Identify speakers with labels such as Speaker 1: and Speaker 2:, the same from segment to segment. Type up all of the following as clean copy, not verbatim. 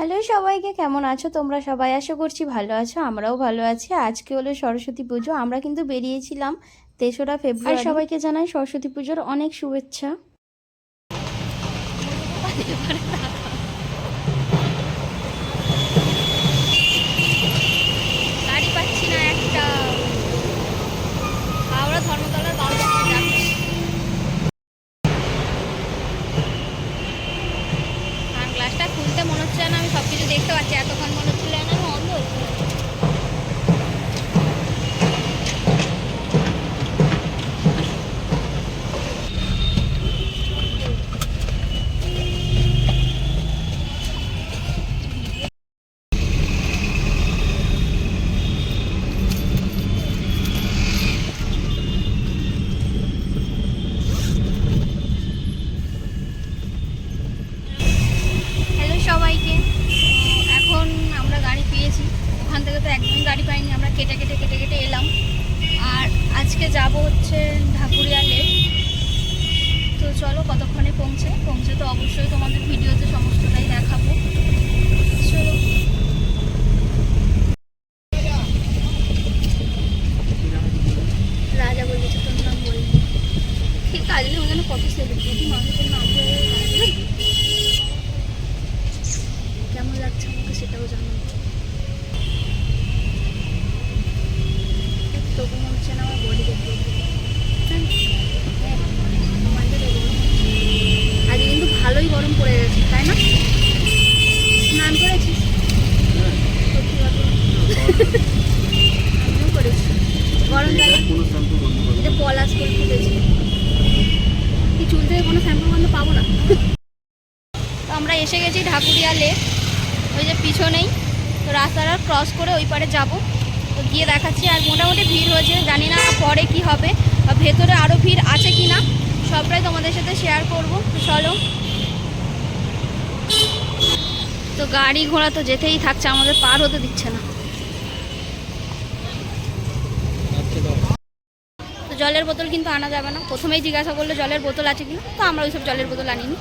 Speaker 1: Hello সবাইকে, কেমন আছো তোমরা সবাই? আশা করছি ভালো আছো, আমরাও ভালো আছি। আজকে হলো সরস্বতী পুজো, আমরা কিন্তু বেরিয়েছিলাম 3রা ফেব্রুয়ারি। আর সবাইকে জানাই সরস্বতী পুজোর অনেক শুভেচ্ছা। গাড়ি পাচ্ছি না একটা, হাওড়া ধর্মতলার বালতি গ্লাসটা খুলতে মনে হচ্ছে না আমি সবকিছু দেখতে পাচ্ছি, এতক্ষণ মনে হচ্ছিল না আমি অন্ধ হচ্ছি। সবাইকে এখন আমরা গাড়ি পেয়েছি, ওখান থেকে তো একদমই গাড়ি পাইনি, আমরা কেটে কেটে এলাম। আর আজকে যাব হচ্ছে ঢাকুরিয়া লেক। তো চলো কতক্ষণে পৌঁছে তো অবশ্যই তোমাদের ভিডিওতে সমস্তটাই দেখাবো। চলো। রাজা বলেছে তোর নাম বলবি, ঠিক কাজলে ওখানে কত সেলিব্রিটি মানুষের নাম কেমন লাগছে আমাকে সেটাও জানো। তবু মনে হচ্ছে না আমার বডি দেখতে। আজকে কিন্তু ভালোই গরম পড়ে গেছে, তাই না? স্নান করেছিস? আমিও করেছি। গরম জায়গা এটা পলাশ ফুল ফুটেছে, কি চুল থেকে কোনো শ্যাম্পু গন্ধ পাবো না। তো আমরা এসে গেছি ঢাকুরিয়া লেক, ওই যে পিছনেই। তো রাস্তাটা ক্রস করে ওই পারে যাবো, তো গিয়ে দেখাচ্ছি। আর মোটামুটি ভিড় হয়েছে, জানি না পরে কি হবে বা ভেতরে আরও ভিড় আছে কি না, সবটাই তোমাদের সাথে শেয়ার করবো। তো চলো। তো গাড়ি ঘোড়া তো যেতেই থাকছে, আমাদের পার হতে দিচ্ছে না। তো জলের বোতল কিন্তু আনা যাবে না, প্রথমেই জিজ্ঞাসা করলো জলের বোতল আছে কিনা, তো আমরা ওইসব জলের বোতল আনিনি।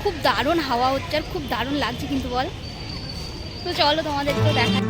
Speaker 1: খুব দারুণ হাওয়া হচ্ছে আর খুব দারুণ লাগছে কিন্তু বল। তো চলো তোমাদেরকেও দেখা।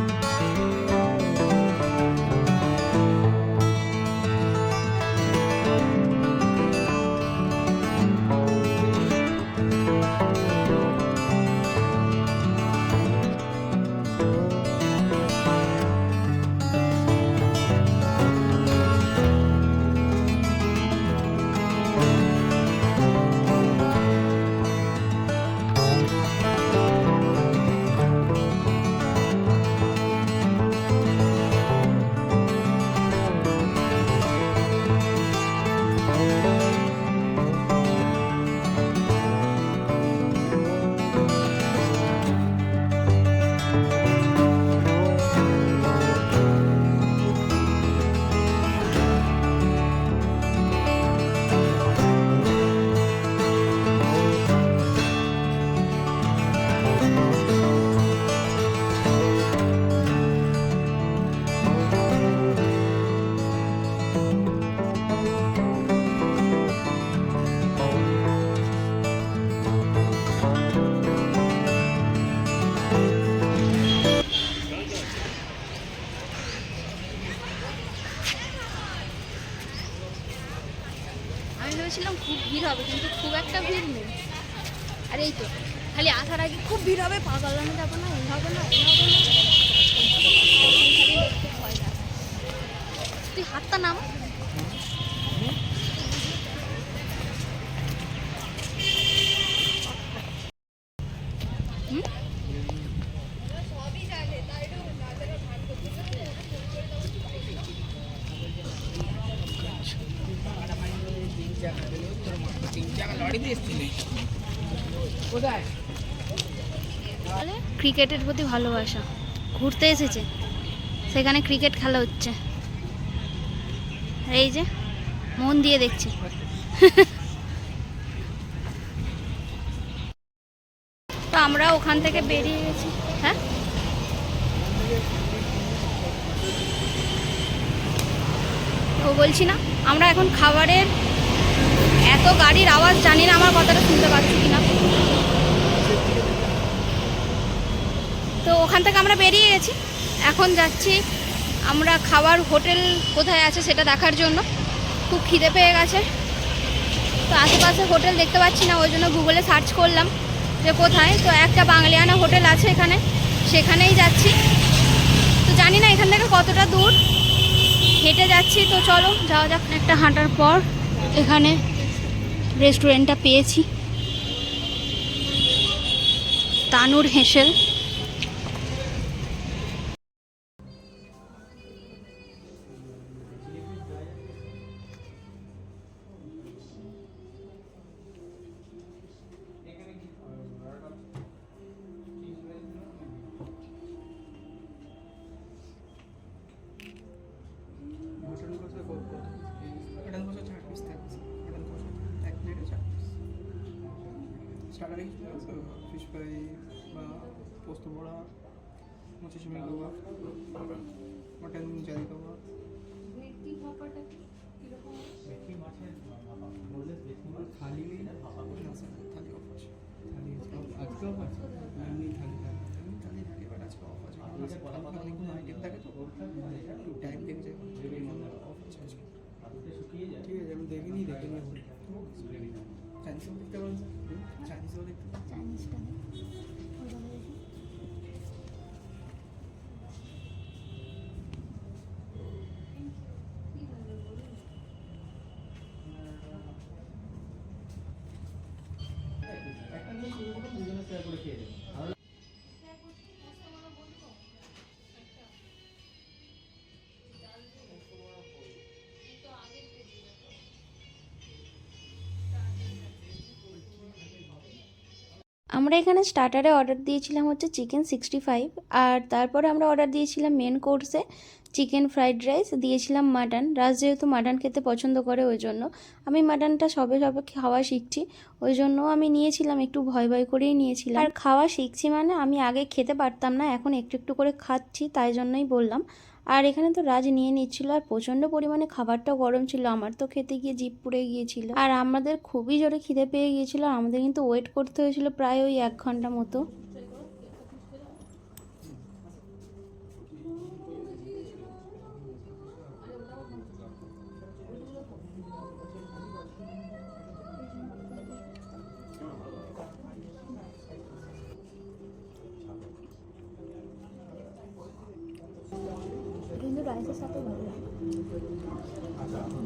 Speaker 1: ভেবেছিলাম খুব ভিড় হবে, কিন্তু খুব একটা ভিড় নেই। আর এই তো খালি আসার আগে খুব ভিড় হবে, পাগলানো যাবে না, এই হবে না, এই হবে না, ভয় লাগে। তুই হাতটা নাম। ক্রিকেটের প্রতি ভালোবাসা, ঘুরতে এসেছে, সেখানে ক্রিকেট খেলা হচ্ছে, এই যে মন দিয়ে দেখছি। তো আমরা ওখান থেকে বেরিয়ে গেছি। হ্যাঁ, তো বলছি না, আমরা এখন খাবারের এত গাড়ির আওয়াজ, জানি না আমার কথাটা শুনতে পাচ্ছি কিনা। ওখান থেকে আমরা বেরিয়ে গেছি, এখন যাচ্ছি আমরা খাবার হোটেল কোথায় আছে সেটা দেখার জন্য। খুব খিদে পেয়ে গেছে, তো আশেপাশে হোটেল দেখতে পাচ্ছি না, ওই জন্য গুগলে সার্চ করলাম যে কোথায়। তো একটা বাঙালিয়ানা হোটেল আছে এখানে, সেখানেই যাচ্ছি। তো জানি না এখান থেকে কতটা দূর, হেঁটে যাচ্ছি। তো চলো যাওয়া যাক। একটা হাঁটার পর এখানে রেস্টুরেন্টটা পেয়েছি, তানুর হেসেল।
Speaker 2: স্টার্টারে কিছু আছে, ফিশ ফ্রাই বা পোস্ত বড়া, মোচা চিংড়ি কাবাব, মটন জালি কাবাব। থালি থালি অফ আছে, থালি আজকে অফ আছে, এমনি থালি থালি থাকে, বাট আজকে অফ আছে। অনেকগুলো আইটেম থাকে তো একটু টাইম লেগে যায়, অফ আছে আজকে। ঠিক আছে, আমি দেখিনি চাইনিজও দেখতে পারেন, চাইনিজও দেখতে পারেন।
Speaker 1: চাইনিজটা
Speaker 2: একটা নিয়ে শুরু করুন, দুজনে শেয়ার করে খেয়ে যাবেন।
Speaker 1: আমরা এখানে স্টার্টারে অর্ডার দিয়েছিলাম হচ্ছে চিকেন 65, আর তারপরে আমরা অর্ডার দিয়েছিলাম মেন কোর্সে চিকেন ফ্রাইড রাইস, দিয়েছিলাম মাটন। রাজ যেহেতু মাটন খেতে পছন্দ করে, ওই জন্য আমি মাটনটা সবে সবে খাওয়া শিখছি, ওই জন্য আমি নিয়েছিলাম, একটু ভয় ভয় করেই নিয়েছিলাম। আর খাওয়া শিখছি মানে আমি আগে খেতে পারতাম না, এখন একটু একটু করে খাচ্ছি, তাই জন্যই বললাম। আর এখানে তো রাজ নিয়ে নিচ্ছিল, আর প্রচণ্ড পরিমাণে খাবারটাও গরম ছিল, আমার তো খেতে গিয়ে জিভ পুড়ে গিয়েছিল। আর আমাদের খুবই জোরে খিদে পেয়ে গিয়েছিল, আমাদের কিন্তু ওয়েট করতে হয়েছিল প্রায় ওই 1 ঘন্টা মতো। কিন্তু রাইসের সাথে ভালো লাগে,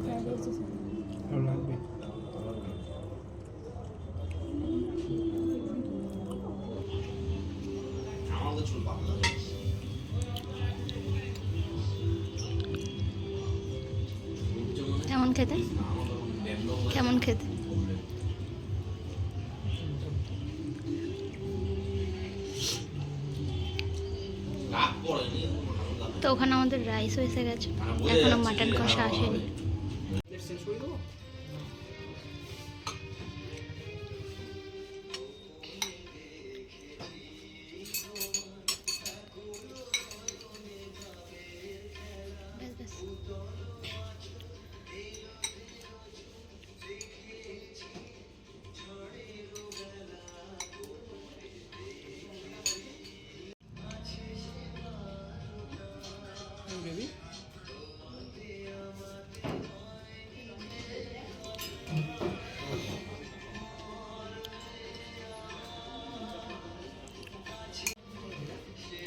Speaker 1: ফ্রাইড রাইসের সাথে
Speaker 2: ভালো লাগবে।
Speaker 1: কেমন খেতে, কেমন খেতে? তো ওখানে আমাদের রাইসও এসে গেছে, এখনো মাটন কষা আসেনি।
Speaker 2: বেবি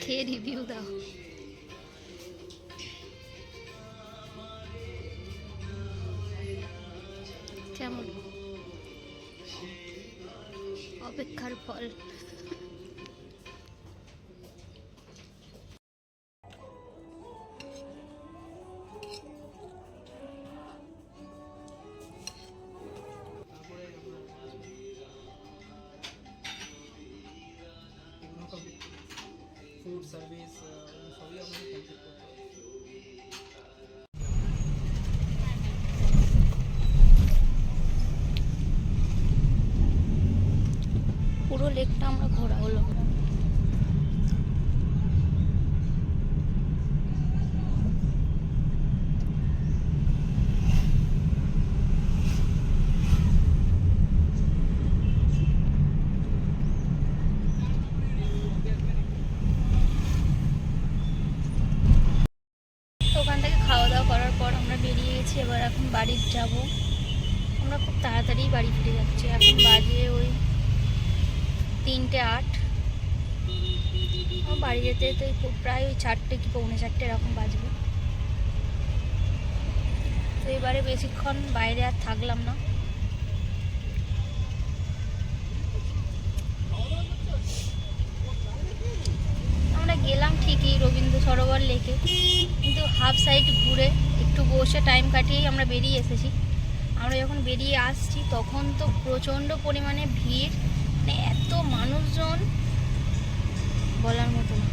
Speaker 1: খেয়ে রিভিউ দাও। কেমন? অপেক্ষার ফল।
Speaker 2: ফুড সার্ভিস সবই আমাদের কমপ্লিট করতে হবে।
Speaker 1: পুরো লেকটা আমরা ঘোরা হলো। বাড়ি যাব। আমরা খুব তাড়াতাড়ি বাড়ি ফিরে যাচ্ছি। এখন বাজে ওই 3:08। বাড়ি যেতে যেতে প্রায় ওই 4টে কি 4:45 এরকম বাজবে। তো এবারে বেশিক্ষণ বাইরে আর থাকলাম না। আমরা গেলাম ঠিকই রবীন্দ্র সরোবর লেকে, কিন্তু হাফ সাইড ঘুরে একটু বসে টাইম কাটিয়েই আমরা বেরিয়ে এসেছি। আমরা যখন বেরিয়ে আসছি তখন তো প্রচণ্ড পরিমাণে ভিড়, মানে এত মানুষজন বলার মতো না।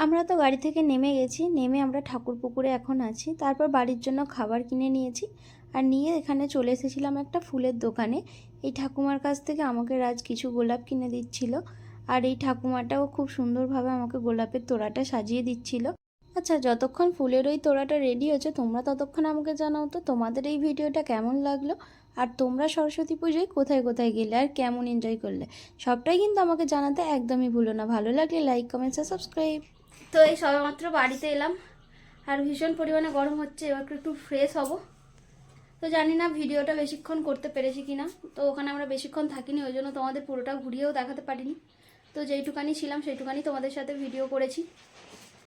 Speaker 1: আমরা তো গাড়ি থেকে নেমে গেছি, নেমে আমরা ঠাকুর পুকুরে এখন আছি। তারপর বাড়ির জন্য খাবার কিনে নিয়েছি, আর নিয়ে এখানে চলে এসেছিলাম একটা ফুলের দোকানে। এই ঠাকুমার কাছ থেকে আমাকে রাজ কিছু গোলাপ কিনে দিচ্ছিল, আর এই ঠাকুমাটাও খুব সুন্দরভাবে আমাকে গোলাপের তোড়াটা সাজিয়ে দিচ্ছিল। আচ্ছা, যতক্ষণ ফুলের ওই তোড়াটা রেডি হচ্ছে তোমরা ততক্ষণ আমাকে জানাও তো তোমাদের এই ভিডিওটা কেমন লাগলো, আর তোমরা সরস্বতী পুজোয় কোথায় কোথায় গেলে আর কেমন এনজয় করলে, সবটাই কিন্তু আমাকে জানাতে একদমই ভুলো না। ভালো লাগলে লাইক, কমেন্টস আর সাবস্ক্রাইব। তো এই সবেমাত্র বাড়িতে এলাম, আর ভীষণ পরিমাণে গরম হচ্ছে। এবার একটু ফ্রেশ হব। তো জানি না ভিডিওটা বেশিক্ষণ করতে পেরেছি কিনা। তো ওখানে আমরা বেশিক্ষণ থাকিনি, ওই জন্য তোমাদের পুরোটা ঘুরিয়েও দেখাতে পারিনি। তো যেইটুকানি ছিলাম সেইটুকানি তোমাদের সাথে ভিডিও করেছি।